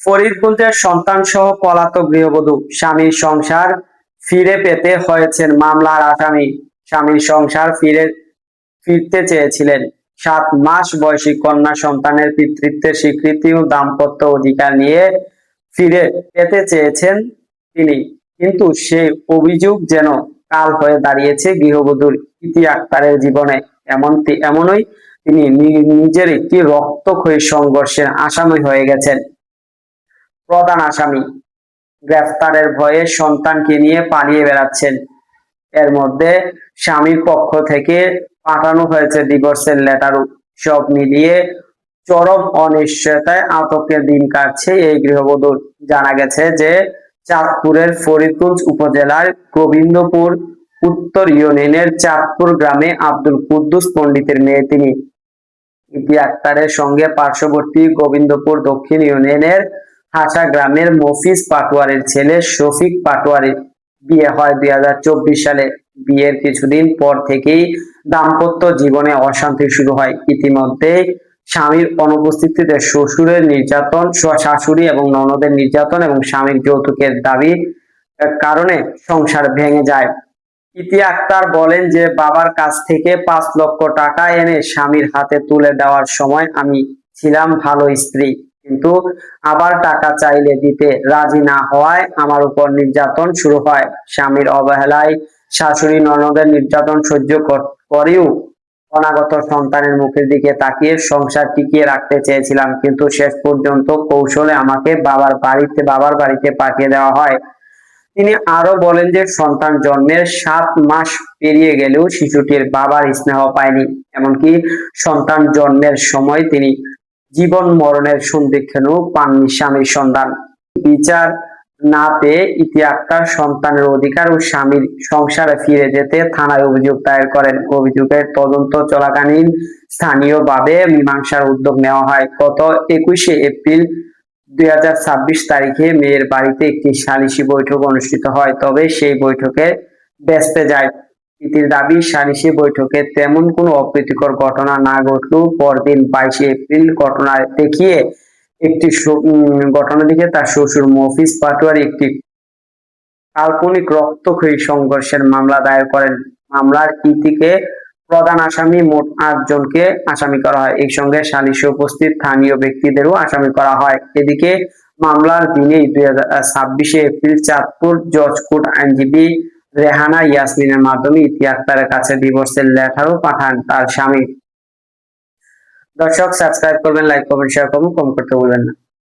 ফরিদগঞ্জের সন্তান সহ পলাতক গৃহবধূ স্বামীর সংসার ফিরে পেতে হয়েছেন মামলার আসামি। স্বামীর সংসার ফিরতে চেয়েছিলেন। 7 মাস বয়সী কন্যা সন্তানের পিতৃত্বের স্বীকৃতি ও দাম্পত্য অধিকার নিয়ে ফিরে পেতে চেয়েছেন তিনি, কিন্তু সেই অভিযোগ যেন কাল হয়ে দাঁড়িয়েছে গৃহবধূর ইতি আক্তারের জীবনে। এমনই তিনি নিজের একটি রক্তক্ষয়ী সংঘর্ষের আসামি হয়ে গেছেন। প্রধান আসামি গ্রেফতারের ভয়ে সন্তানকে নিয়ে পালিয়ে বেড়াচ্ছেন। এর মধ্যে স্বামীর পক্ষ থেকে পাঠানো হয়েছে ডিভোর্সের লেটারও। সব মিলিয়ে চরম অনিশ্চয়তায় আতঙ্কের দিন কাটছে এই গৃহবধূর। জানা গেছে যে চাঁদপুরের ফরিদগঞ্জ উপজেলার গোবিন্দপুর উত্তর ইউনিয়নের চাঁদপুর গ্রামে আব্দুল কুদ্দুস পণ্ডিতের মেয়ে তিনি। ইতি আক্তারের সঙ্গে পার্শ্ববর্তী গোবিন্দপুর দক্ষিণ ইউনিয়নের হাসা গ্রামের মফিজ পাটোয়ারির ছেলে শফিক পাটোয়ারির বিয়ে হয় 2024 সালে। বিয়ের কিছুদিন পর থেকেই দাম্পত্য জীবনে অশান্তি শুরু হয়। ইতিমধ্যে স্বামীর অনুপস্থিতিতে শ্বশুরের নির্যাতন, শাশুড়ি এবং ননদের নির্যাতন এবং স্বামীর যৌতুকের দাবি কারণে সংসার ভেঙে যায়। ইতি আক্তার বলেন যে বাবার কাছ থেকে 5 লক্ষ টাকা এনে স্বামীর হাতে তুলে দেওয়ার সময় আমি ছিলাম ভালো স্ত্রী, কিন্তু আবার টাকা চাইলে দিতে রাজি না হওয়ায় আমার উপর নির্যাতন শুরু হয়। স্বামীর অবহেলায় শাশুড়ি ননদের নির্যাতন সহ্য করেও অনাগত সন্তানের মুখের দিকে তাকিয়ে সংসার টিকিয়ে রাখতে চেয়েছিলাম, কিন্তু শেষ পর্যন্ত কৌশলে আমাকে বাবার বাড়িতে পাঠিয়ে দেওয়া হয়। তিনি আরো বলেন যে সন্তান জন্মের 7 মাস পেরিয়ে গেলেও শিশুটির বাবার স্নেহ পায়নি। এমনকি সন্তান জন্মের সময় তিনি জীবন মরণের সন্ধিক্ষণও পাননি স্বামীর সন্তান। বিচার না পেয়ে ইতি আক্তার সন্তানের অধিকার ও স্বামীর সংসারে ফিরে যেতে থানায় অভিযোগ দায়ের করেন। অভিযোগের তদন্ত চলাকালীন স্থানীয়ভাবে মীমাংসার উদ্যোগ নেওয়া হয়। গত 21শে এপ্রিল 2026 তারিখে মেয়ের বাড়িতে একটি সালিশি বৈঠক অনুষ্ঠিত হয়, তবে সেই বৈঠকে ভেস্তে যায়। ইতির দাবি, সালিশি বৈঠকে তেমন কোনো অপ্রীতিকর ঘটনা না ঘটলেও পরদিন 22শে এপ্রিল ঘটনা দেখে তার শ্বশুর মফিজ পাটোয়ারি একটি কাল্পনিক রক্তক্ষয়ী সংঘর্ষের মামলা দায়ের করেন। মামলার ইতিকে প্রধান আসামি মোট 8 জনকে আসামি করা হয়। এই সঙ্গে সালিশে উপস্থিত স্থানীয় ব্যক্তিদেরও আসামি করা হয়। এদিকে মামলার দিনেই 26শে এপ্রিল চাঁদপুর জজ কোর্ট আইনজীবী রেহানা ইয়াসমিনের মাধ্যমে ইতি আক্তারের কাছে ডিভোর্সের লেটারও পাঠান তার স্বামী। দর্শক, সাবস্ক্রাইব করবেন, লাইক করবেন, শেয়ার করবেন, কমেন্ট করতে ভুলবেন না।